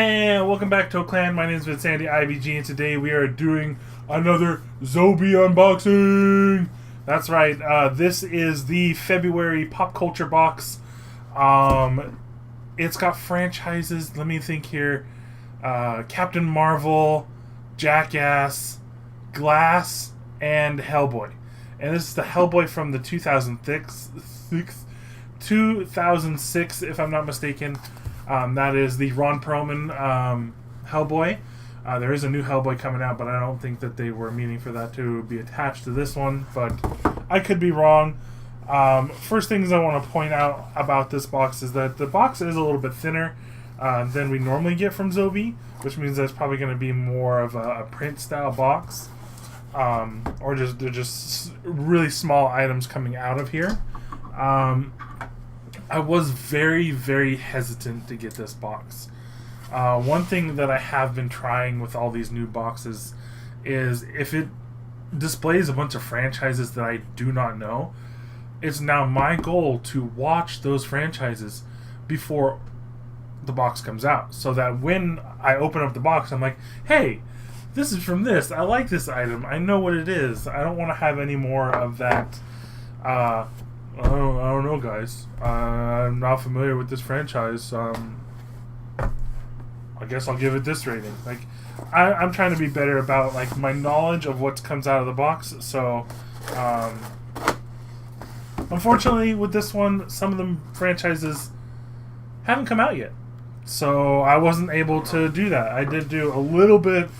And welcome back to Clan. My name is VinsanityIBG, and today we are doing another Zobie unboxing. That's right. This is the February pop culture box. It's got franchises. Let me think here. Captain Marvel, Jackass, Glass, and Hellboy. And this is the Hellboy from the 2006, if I'm not mistaken. That is the Ron Perlman Hellboy. There is a new Hellboy coming out, but I don't think that they were meaning for that to be attached to this one, but I could be wrong. First things I want to point out about this box is that the box is a little bit thinner than we normally get from Zobie, which means that's probably going to be more of a print style box, or they're just really small items coming out of here. I was very, very hesitant to get this box. One thing that I have been trying with all these new boxes is if it displays a bunch of franchises that I do not know, it's now my goal to watch those franchises before the box comes out, so that when I open up the box, I'm like, hey, this is from this. I like this item. I know what it is. I don't want to have any more of that. I don't know, guys. I'm not familiar with this franchise. I guess I'll give it this rating. Like, I'm trying to be better about like my knowledge of what comes out of the box. So, unfortunately, with this one, some of the franchises haven't come out yet, so I wasn't able to do that. I did do a little bit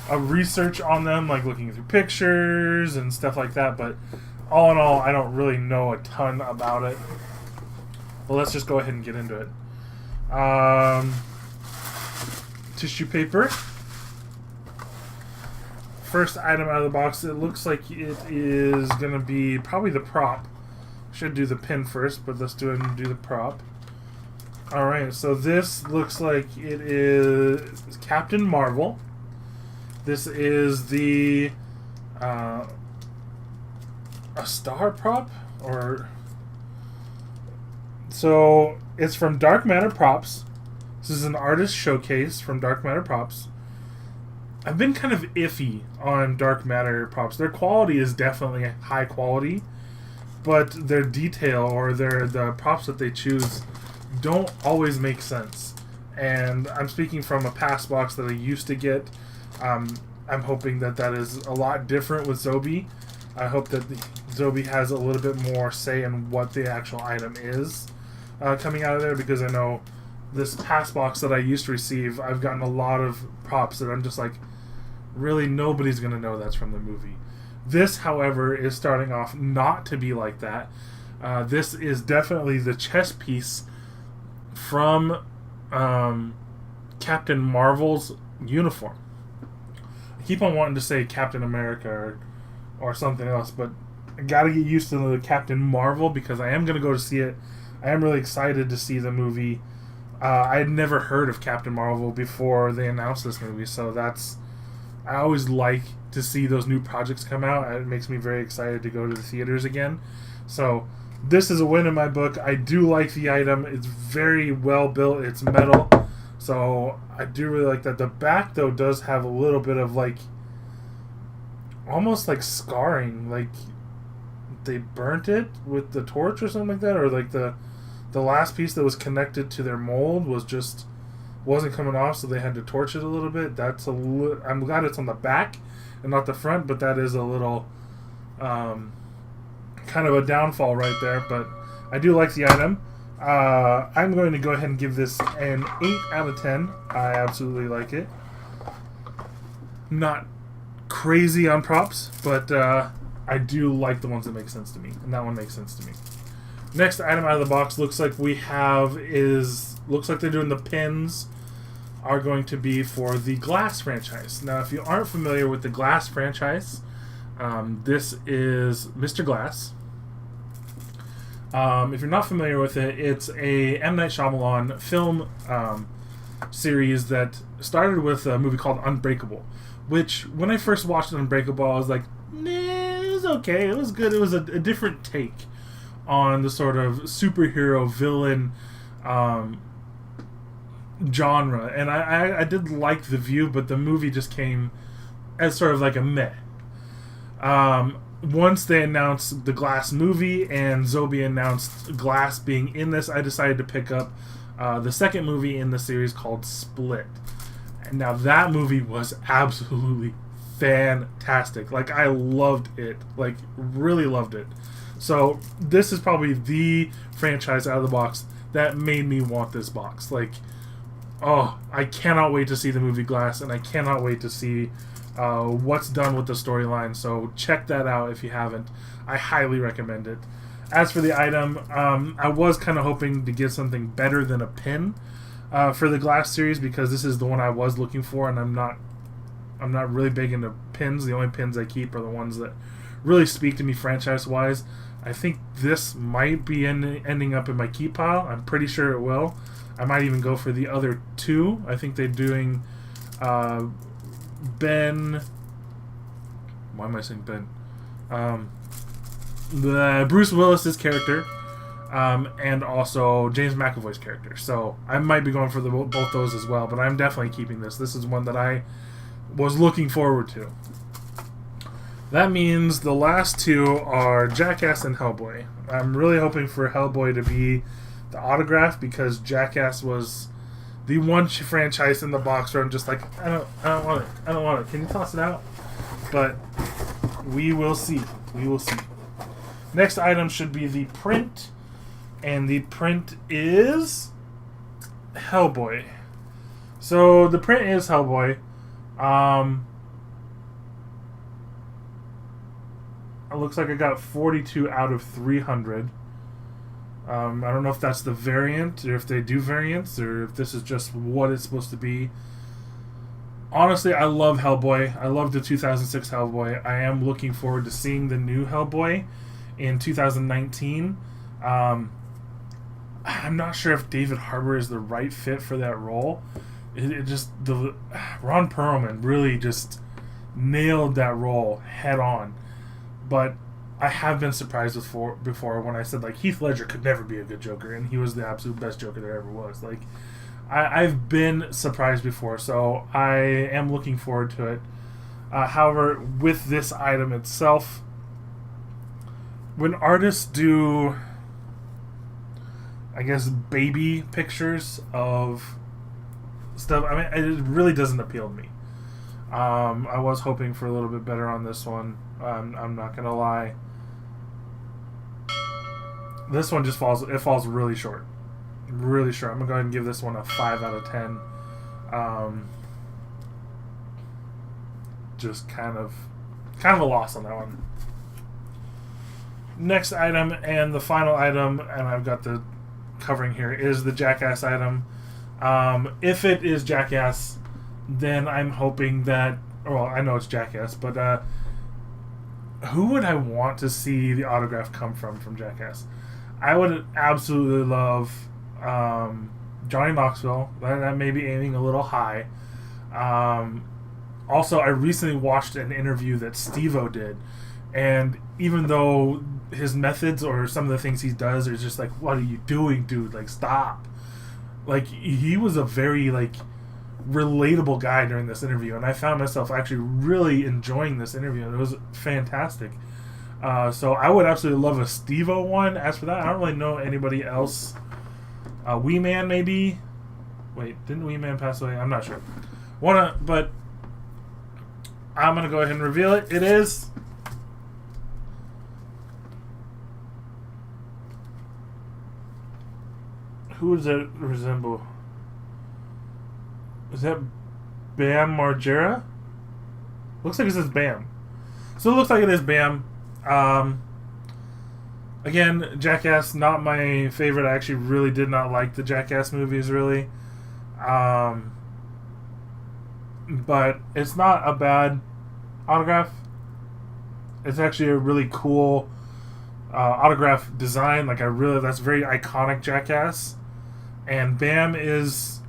of research on them, like looking through pictures and stuff like that, but all in all, I don't really know a ton about it. Well, let's just go ahead and get into it. Tissue paper. First item out of the box, it looks like it is going to be probably the prop. Should do the pin first, but let's do it and do the prop. Alright, so this looks like it is Captain Marvel. This is the a star prop, or so it's from Dark Matter Props. This is an artist showcase from Dark Matter Props. I've been kind of iffy on Dark Matter Props. Their quality is definitely high quality, but their detail or the props that they choose don't always make sense. And I'm speaking from a past box that I used to get. I'm hoping that is a lot different with Zobie. I hope that Zobie has a little bit more say in what the actual item is coming out of there, because I know this past box that I used to receive, I've gotten a lot of props that I'm just like, really nobody's going to know that's from the movie. This, however, is starting off not to be like that. This is definitely the chess piece from Captain Marvel's uniform. I keep on wanting to say Captain America or something else, but I gotta get used to the Captain Marvel because I am gonna go to see it. I am really excited to see the movie. I had never heard of Captain Marvel before they announced this movie, so I always like to see those new projects come out. It makes me very excited to go to the theaters again. So this is a win in my book. I do like the item. It's very well built. It's metal, so I do really like that. The back, though, does have a little bit of like almost like scarring, like they burnt it with the torch or something like that, or like the last piece that was connected to their mold wasn't coming off, so they had to torch it a little bit. I'm glad it's on the back and not the front, but that is a little kind of a downfall right there. But I do like the item. I'm going to go ahead and give this an 8 out of 10. I absolutely like it. Not crazy on props, but I do like the ones that make sense to me, and that one makes sense to me. Next item out of the box looks like they're doing the pins are going to be for the Glass franchise. Now, if you aren't familiar with the Glass franchise, this is Mr. Glass. If you're not familiar with it, it's a M. Night Shyamalan film series that started with a movie called Unbreakable, which when I first watched Unbreakable, I was like, nah, it was okay, it was good. It was a different take on the sort of superhero villain genre, and I did like The View, but the movie just came as sort of like a meh. Once they announced the Glass movie and Zobie announced Glass being in this, I decided to pick up the second movie in the series called Split. And now that movie was absolutely fantastic. Like, I loved it. Like, really loved it. So this is probably the franchise out of the box that made me want this box. Like, oh, I cannot wait to see the movie Glass, and I cannot wait to see what's done with the storyline. So check that out if you haven't. I highly recommend it. As for the item, I was kind of hoping to get something better than a pin for the Glass series, because this is the one I was looking for, and I'm not really big into pins. The only pins I keep are the ones that really speak to me franchise-wise. I think this might be ending up in my keep pile. I'm pretty sure it will. I might even go for the other two. I think they're doing Ben... Why am I saying Ben? Bruce Willis's character, and also James McAvoy's character. So I might be going for both those as well, but I'm definitely keeping this. This is one that I was looking forward to. That means the last two are Jackass and Hellboy. I'm really hoping for Hellboy to be the autograph, because Jackass was the one franchise in the box where I'm just like, I don't want it. I don't want it. Can you toss it out? But we will see. We will see. Next item should be the print, and the print is Hellboy. So the print is Hellboy. It looks like I got 42 out of 300. I don't know if that's the variant, or if they do variants, or if this is just what it's supposed to be. Honestly, I love Hellboy. I love the 2006 Hellboy. I am looking forward to seeing the new Hellboy in 2019. I'm not sure if David Harbour is the right fit for that role. Ron Perlman really just nailed that role head on. But I have been surprised before when I said, like, Heath Ledger could never be a good Joker, and he was the absolute best Joker there ever was. Like, I've been surprised before, so I am looking forward to it. However, with this item itself, when artists do, I guess, baby pictures of stuff, I mean, it really doesn't appeal to me. I was hoping for a little bit better on this one. I'm not gonna lie. This one just falls really short. Really short. I'm gonna go ahead and give this one a 5 out of 10. Just kind of a loss on that one. Next item, and the final item, and I've got the covering here, is the Jackass item. If it is Jackass, then I'm hoping that, well, I know it's Jackass, but who would I want to see the autograph come from Jackass? I would absolutely love Johnny Knoxville. That may be aiming a little high. Also, I recently watched an interview that Steve-O did, and even though his methods or some of the things he does are just like, what are you doing, dude? Like, stop. Like, he was a very, like, relatable guy during this interview, and I found myself actually really enjoying this interview, and it was fantastic. So I would absolutely love a Steve-O one. As for that, I don't really know anybody else. Wee Man, maybe? Wait, didn't Wee Man pass away? I'm not sure. But I'm going to go ahead and reveal it. It is... Who does it resemble? Is that Bam Margera? Looks like it says Bam. So it looks like it is Bam. Again, Jackass, not my favorite. I actually really did not like the Jackass movies, really. But it's not a bad autograph. It's actually a really cool autograph design. Like, that's very iconic Jackass. And Bam is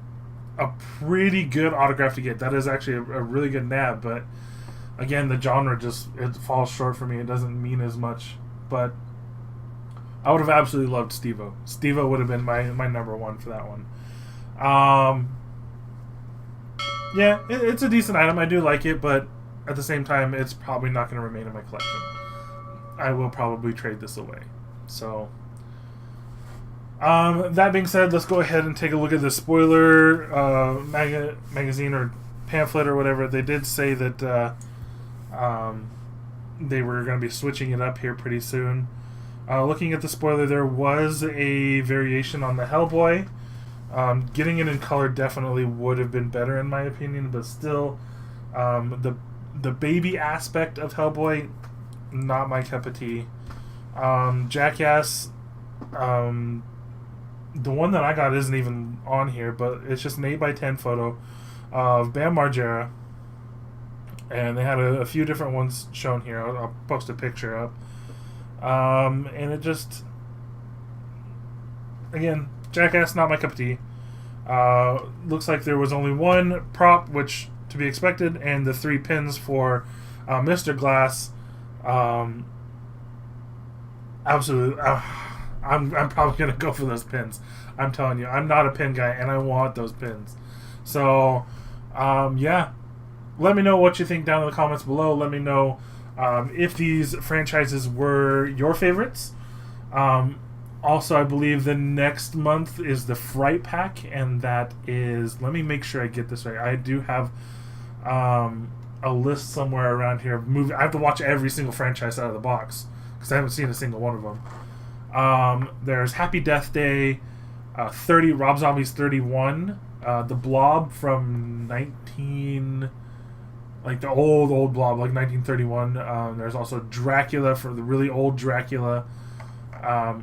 a pretty good autograph to get. That is actually a really good nab, but again, the genre it falls short for me. It doesn't mean as much. But I would have absolutely loved Steve-O. Steve-O would have been my number one for that one. Yeah, it's a decent item. I do like it, but at the same time, it's probably not going to remain in my collection. I will probably trade this away. So, that being said, let's go ahead and take a look at the spoiler magazine or pamphlet or whatever. They did say that they were going to be switching it up here pretty soon. Looking at the spoiler, there was a variation on the Hellboy. Getting it in color definitely would have been better in my opinion, but still, the baby aspect of Hellboy, not my cup of tea. Jackass, the one that I got isn't even on here, but it's just an 8x10 photo of Bam Margera, and they had a few different ones shown here. I'll post a picture up. And it just, again, Jackass, not my cup of tea. Looks like there was only one prop, which to be expected, and the 3 pins for Mr. Glass. Absolutely, I'm probably gonna go for those pins. I'm telling you, I'm not a pin guy, and I want those pins. So, yeah, let me know what you think down in the comments below. Let me know if these franchises were your favorites. Also, I believe the next month is the Fright Pack, and that is, let me make sure I get this right. I do have a list somewhere around here of movies. I have to watch every single franchise out of the box because I haven't seen a single one of them. There's Happy Death Day, 30 Rob Zombie's 31, The Blob from 19... like the old Blob, like 1931. There's also Dracula, for the really old Dracula.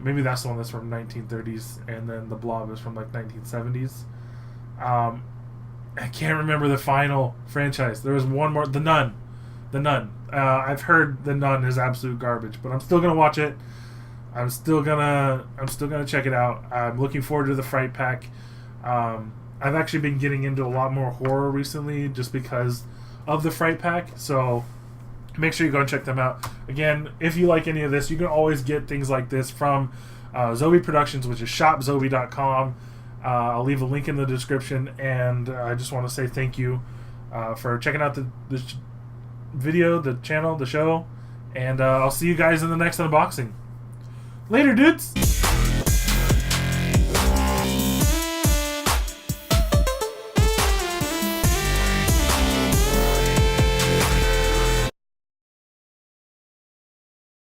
Maybe that's the one that's from 1930s, and then the Blob is from like 1970s. I can't remember the final franchise. There was one more, The Nun. The Nun. I've heard The Nun is absolute garbage, but I'm still gonna watch it. I'm still gonna check it out. I'm looking forward to the Fright Pack. I've actually been getting into a lot more horror recently, just because of the Fright Pack, so make sure you go and check them out. Again, if you like any of this, you can always get things like this from Zobie Productions, which is shopzobie.com. I'll leave a link in the description, and I just want to say thank you for checking out the video, the channel, the show, and I'll see you guys in the next unboxing. Later, dudes!